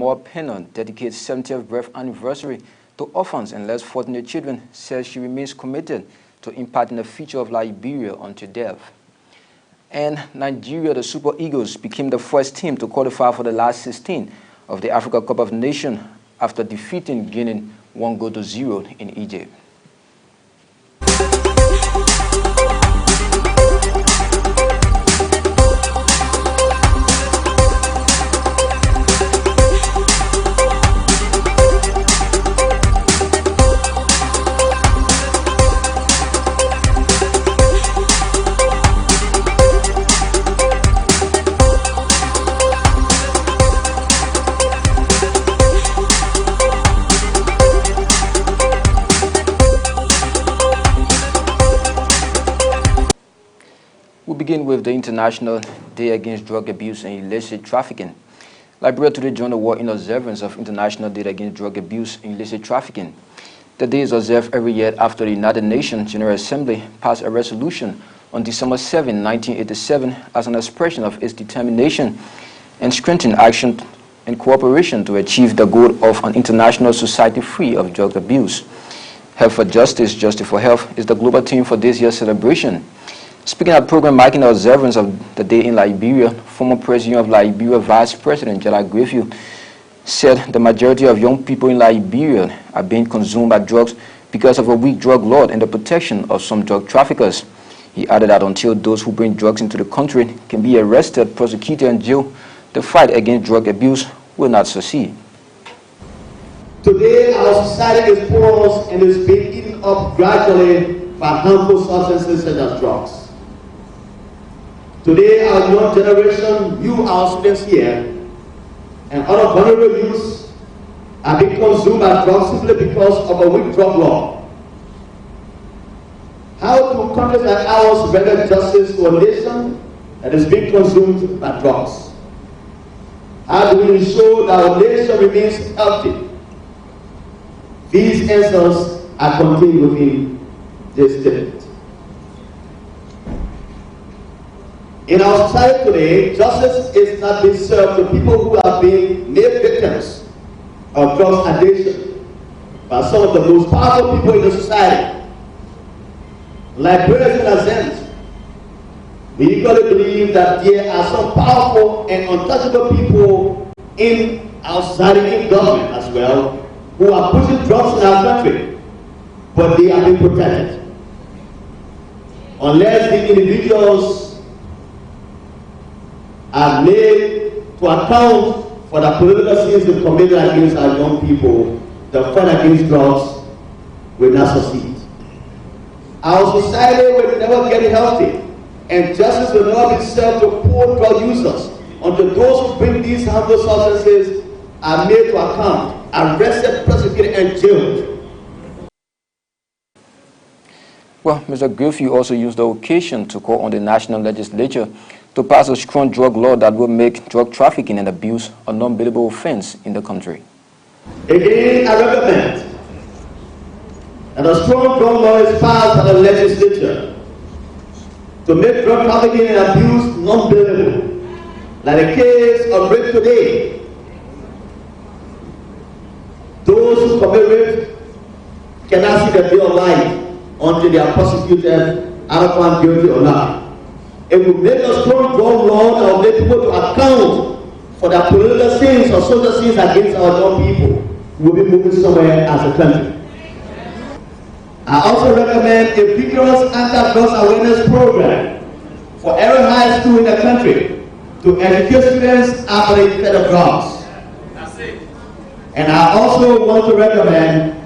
Amor Pennon dedicates 70th birth anniversary to orphans and less fortunate children, says she remains committed to impacting the future of Liberia until death. And Nigeria, the Super Eagles, became the first team to qualify for the last 16 of the Africa Cup of Nations after defeating Guinea 1-0 in Egypt. We begin with the International Day Against Drug Abuse and Illicit Trafficking. Liberia today joined the world in observance of International Day Against Drug Abuse and Illicit Trafficking. The day is observed every year after the United Nations General Assembly passed a resolution on December 7, 1987 as an expression of its determination and strengthened action and cooperation to achieve the goal of an international society free of drug abuse. Health for Justice, Justice for Health is the global theme for this year's celebration. Speaking at the program marking the observance of the day in Liberia, former President of Liberia Vice President Jada Griffith said the majority of young people in Liberia are being consumed by drugs because of a weak drug law and the protection of some drug traffickers. He added that until those who bring drugs into the country can be arrested, prosecuted, and jailed, the fight against drug abuse will not succeed. Today, our society is porous and is being eaten up gradually by harmful substances such as drugs. Today, our young generation, you, our students here, and other vulnerable youths are being consumed by drugs simply because of a weak drug law. How do countries like ours render justice to a nation that is being consumed by drugs? How do we ensure that our nation remains healthy? These answers are contained within this statement. In our society today, justice is not being served to people who are being made victims of drugs addiction by some of the most powerful people in the society. Like brothers and sisters, we equally believe that there are some powerful and untouchable people in our society, in government as well, who are pushing drugs in our country, but they are being protected. Unless the individuals are made to account for the political sins they committed against our young people, the fight against drugs will not succeed. Our society will never get healthy, and justice will never be served to poor drug users until those who bring these harmful substances are made to account, arrested, prosecuted, and jailed. Well, Mr. Griffith also used the occasion to call on the national legislature to pass a strong drug law that will make drug trafficking and abuse a non-bailable offense in the country. Again, I recommend that a strong drug law is passed by the legislature to make drug trafficking and abuse non-bailable. Like the case of rape today, those who commit rape cannot see the day of life until they are prosecuted, either found guilty or not. It will make a strong drug law that will make people to account for their political sins or social sins against our young people. We'll be moving somewhere as a country. I also recommend a vigorous anti-drugs awareness program for every high school in the country to educate students about the effect of drugs. That's it. And I also want to recommend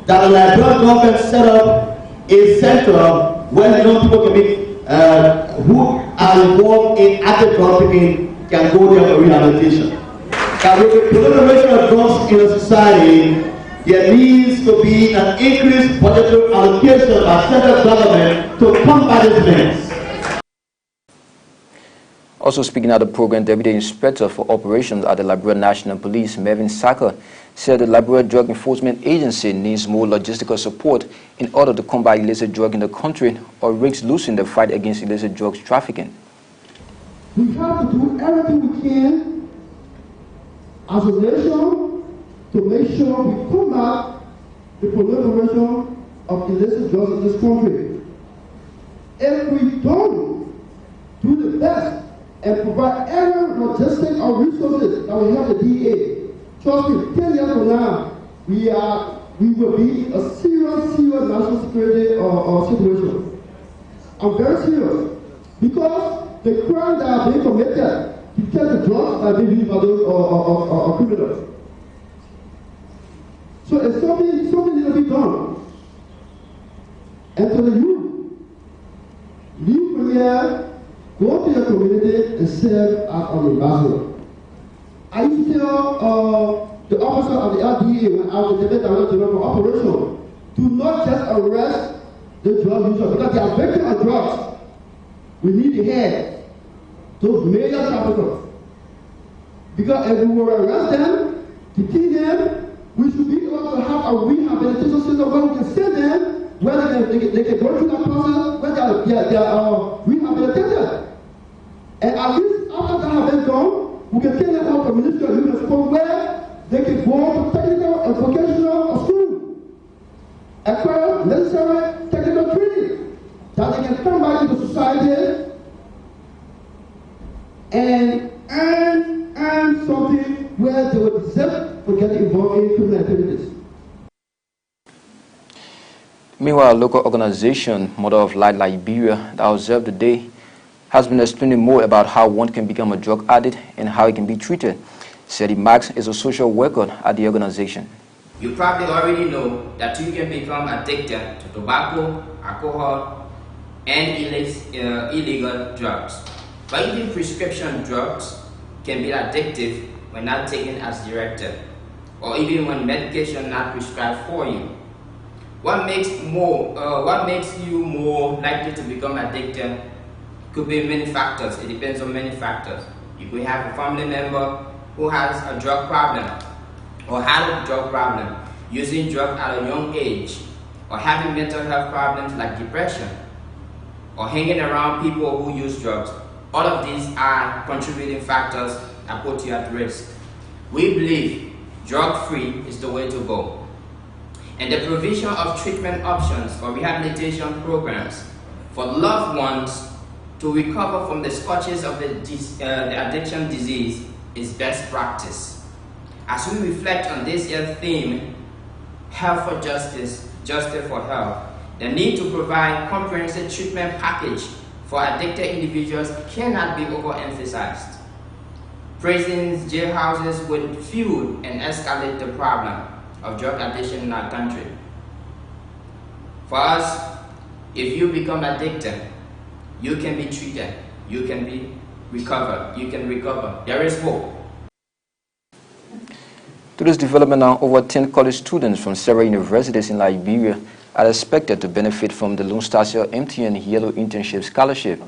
that the Liberian government set up a center where young people can be who are involved in active drug taking can go there for rehabilitation. That with the proliferation of drugs in the society, there needs to be an increased budgetary allocation by central government to combat this menace. Also speaking at the program, Deputy Inspector for Operations at the Liberia National Police, Mervyn Saka, said the Liberia Drug Enforcement Agency needs more logistical support in order to combat illicit drugs in the country or risk losing the fight against illicit drugs trafficking. We have to do everything we can as a nation to make sure we combat the proliferation of illicit drugs in this country. If we don't do the best and provide every logistic or resources that we have the DA, trust me, 10 years from now, we will be in a serious national security situation. I'm very serious. Because the crimes that are being committed to take the drugs that are being used by those criminals. So it's something needs to be done. And to the youth, leave from here, go to your community and serve as an ambassador. I used to tell the officer of the LDA when I was the director of operation, do not just arrest the drug users because they are victims of drugs. We need the head, those major traffickers. Because if we will arrest them, detain them, we should be able to have a rehabilitation system where we can send them, where they can go through that process, where they are rehabilitated. And at least after that has been done, we can send them out to Ministry of Human Resources where they can go to technical and vocational school, acquire necessary technical training, that they can come back into society and earn something where they will deserve for getting involved in criminal activities. Meanwhile, local organization Mother of Light Liberia that observed the day has been explaining more about how one can become a drug addict and how it can be treated. Said it marks is a social worker at the organization. You probably already know that you can become addicted to tobacco, alcohol, and illegal drugs. But even prescription drugs can be addictive when not taken as directed, or even when medication not prescribed for you. What makes you more likely to become addicted could be many factors. It depends on many factors. You could have a family member who has a drug problem, or had a drug problem, using drugs at a young age, or having mental health problems like depression, or hanging around people who use drugs. All of these are contributing factors that put you at risk. We believe drug-free is the way to go. And the provision of treatment options or rehabilitation programs for loved ones to recover from the scourges of the addiction disease is best practice. As we reflect on this year's theme, Health for Justice, Justice for Health, the need to provide comprehensive treatment package for addicted individuals cannot be overemphasized. Prisons, jailhouses would fuel and escalate the problem of drug addiction in our country. For us, if you become addicted, you can be treated, you can be recovered, you can recover. There is hope. To this development now, over 10 college students from several universities in Liberia are expected to benefit from the Lone Star MTN Yellow Internship Scholarship.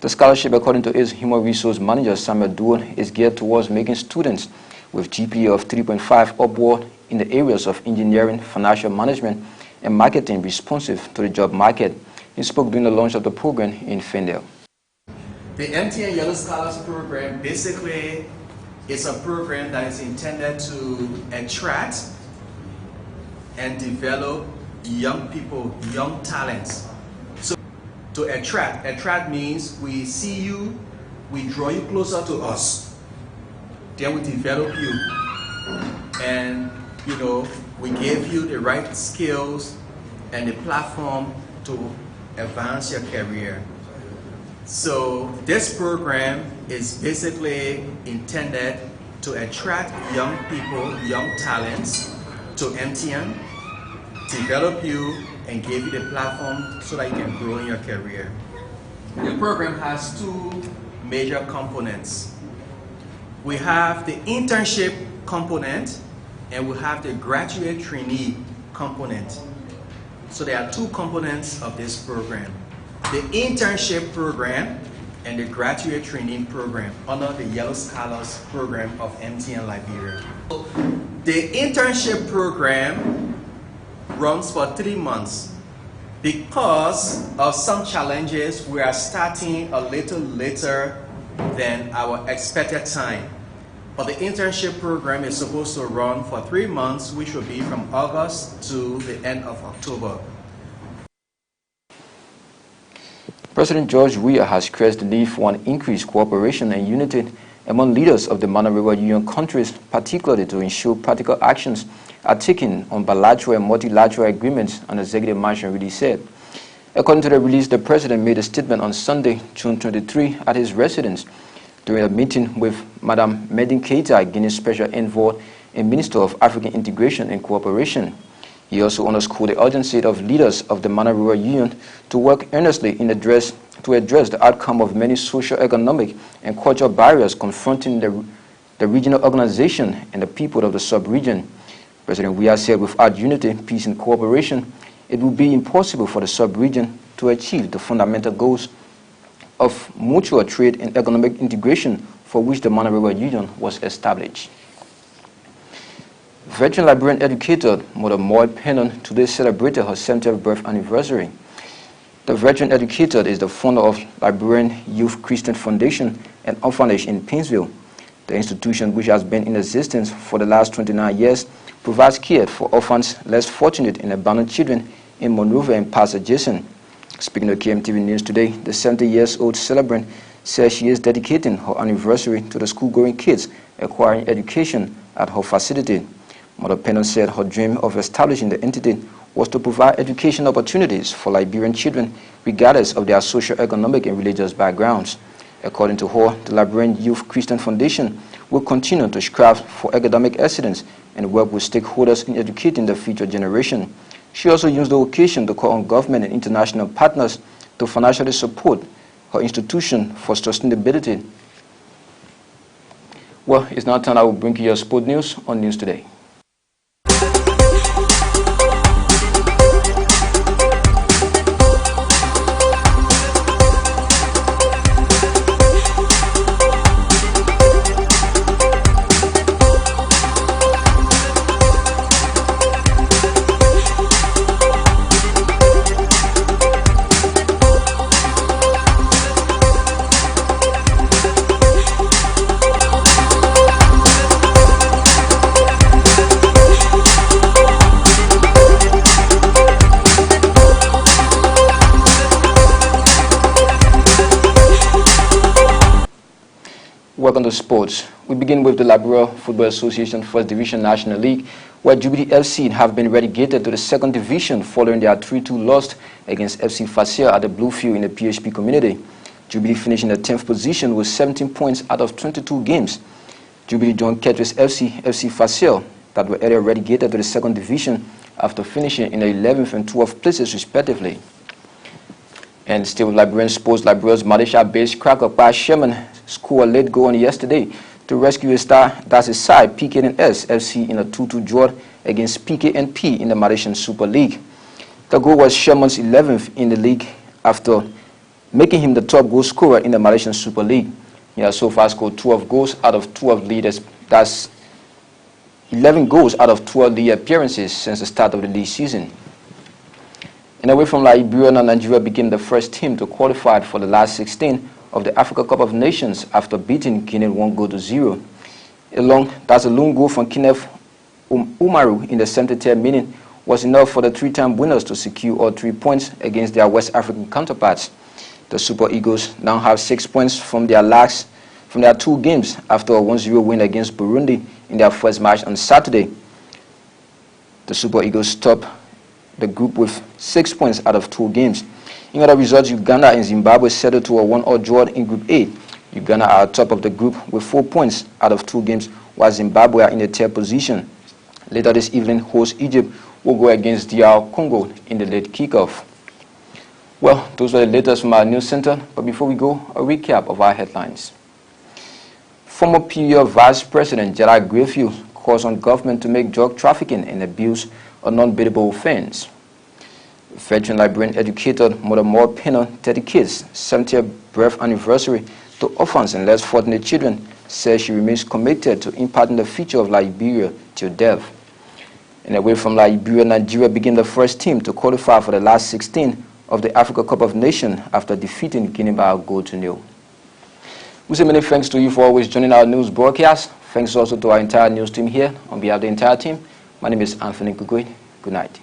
The scholarship, according to its Human Resource Manager Samuel Duan, is geared towards making students with GPA of 3.5 upward in the areas of engineering, financial management, and marketing responsive to the job market. He spoke during the launch of the program in Fendale. The MTN Yellow Scholarship Program basically is a program that is intended to attract and develop young people, young talents. So to attract means we see you, we draw you closer to us, then we develop you, and we give you the right skills and the platform to advance your career. So this program is basically intended to attract young people, young talents to MTN, develop you, and give you the platform so that you can grow in your career. The program has two major components. We have the internship component and we have the graduate trainee component. So there are two components of this program: the internship program and the graduate training program under the Yellow Scholars program of MTN Liberia. The internship program runs for 3 months. Because of some challenges, we are starting a little later than our expected time. But the internship program is supposed to run for 3 months, which will be from August to the end of October. President George Weah has stressed the need for an increased cooperation and unity among leaders of the Mana River Union countries, particularly to ensure practical actions are taken on bilateral and multilateral agreements, an executive mansion really said. According to the release, the president made a statement on Sunday, June 23, at his residence during a meeting with Madam Medin Keita, Guinea's Special Envoy and Minister of African Integration and Cooperation. He also underscored the urgency of leaders of the Mana River Union to work earnestly to address the outcome of many socio-economic and cultural barriers confronting the regional organization and the people of the sub-region. President Weah said without unity, peace and cooperation, it will be impossible for the sub-region to achieve the fundamental goals of mutual trade and economic integration for which the Mana River Union was established. Veteran Liberian educator Mother Moy Pennon today celebrated her 70th birth anniversary. The veteran educator is the founder of Liberian Youth Christian Foundation and Orphanage in Painesville. The institution, which has been in existence for the last 29 years, provides care for orphans less fortunate and abandoned children in Monrovia and parts adjacent. Speaking to KMTV News today, the 70-year-old celebrant says she is dedicating her anniversary to the school-going kids acquiring education at her facility. Mother Pennon said her dream of establishing the entity was to provide education opportunities for Liberian children regardless of their socio-economic and religious backgrounds. According to her, the Liberian Youth Christian Foundation will continue to strive for academic excellence and work with stakeholders in educating the future generation. She also used the occasion to call on government and international partners to financially support her institution for sustainability. Well, it's now time I will bring you your sport news on News Today. Welcome to sports. We begin with the Liberia Football Association First Division National League, where Jubilee FC have been relegated to the second division following their 3-2 loss against FC Fascia at the Bluefield in the PHP community. Jubilee finished in the 10th position with 17 points out of 22 games. Jubilee joined Ketris FC Fascia that were earlier relegated to the second division after finishing in the 11th and 12th places respectively. And still with Liberian sports, Liberia's Madisha-based Cracker Pass Sherman scored a late goal on yesterday to rescue his star, that's his side, PKNS FC in a 2-2 draw against PKNP in the Malaysian Super League. The goal was Sherman's 11th in the league after making him the top goal scorer in the Malaysian Super League. He has so far scored 12 goals out of 12 leaders. That's 11 goals out of 12 league appearances since the start of the league season. And away from Liberia, Nigeria became the first team to qualify for the last 16 of the Africa Cup of Nations after beating Guinea 1-0. That's a lone goal from Kenneth Umaru in the 73rd minute was enough for the three-time winners to secure all 3 points against their West African counterparts. The Super Eagles now have 6 points from their 2 games after a 1-0 win against Burundi in their first match on Saturday. The Super Eagles top the group with 6 points out of 2 games. In other results, Uganda and Zimbabwe settled to a 1-1 draw in Group A. Uganda are top of the group with 4 points out of 2 games, while Zimbabwe are in the 3rd position. Later this evening, host Egypt will go against DR Congo in the late kickoff. Well, those were the latest from our news center, but before we go, a recap of our headlines. Former PUF Vice President Gerard Greyfield calls on government to make drug trafficking and abuse a non-bailable offense. Veteran Liberian educator Mother Moy Pennon dedicates 70th birth anniversary to orphans and less fortunate children, says she remains committed to imparting the future of Liberia till death. And away from Liberia, Nigeria became the first team to qualify for the last 16 of the Africa Cup of Nations after defeating Guinea by a 0-0. We say many thanks to you for always joining our news broadcast. Thanks also to our entire news team here. On behalf of the entire team, my name is Anthony Kukui. Good night.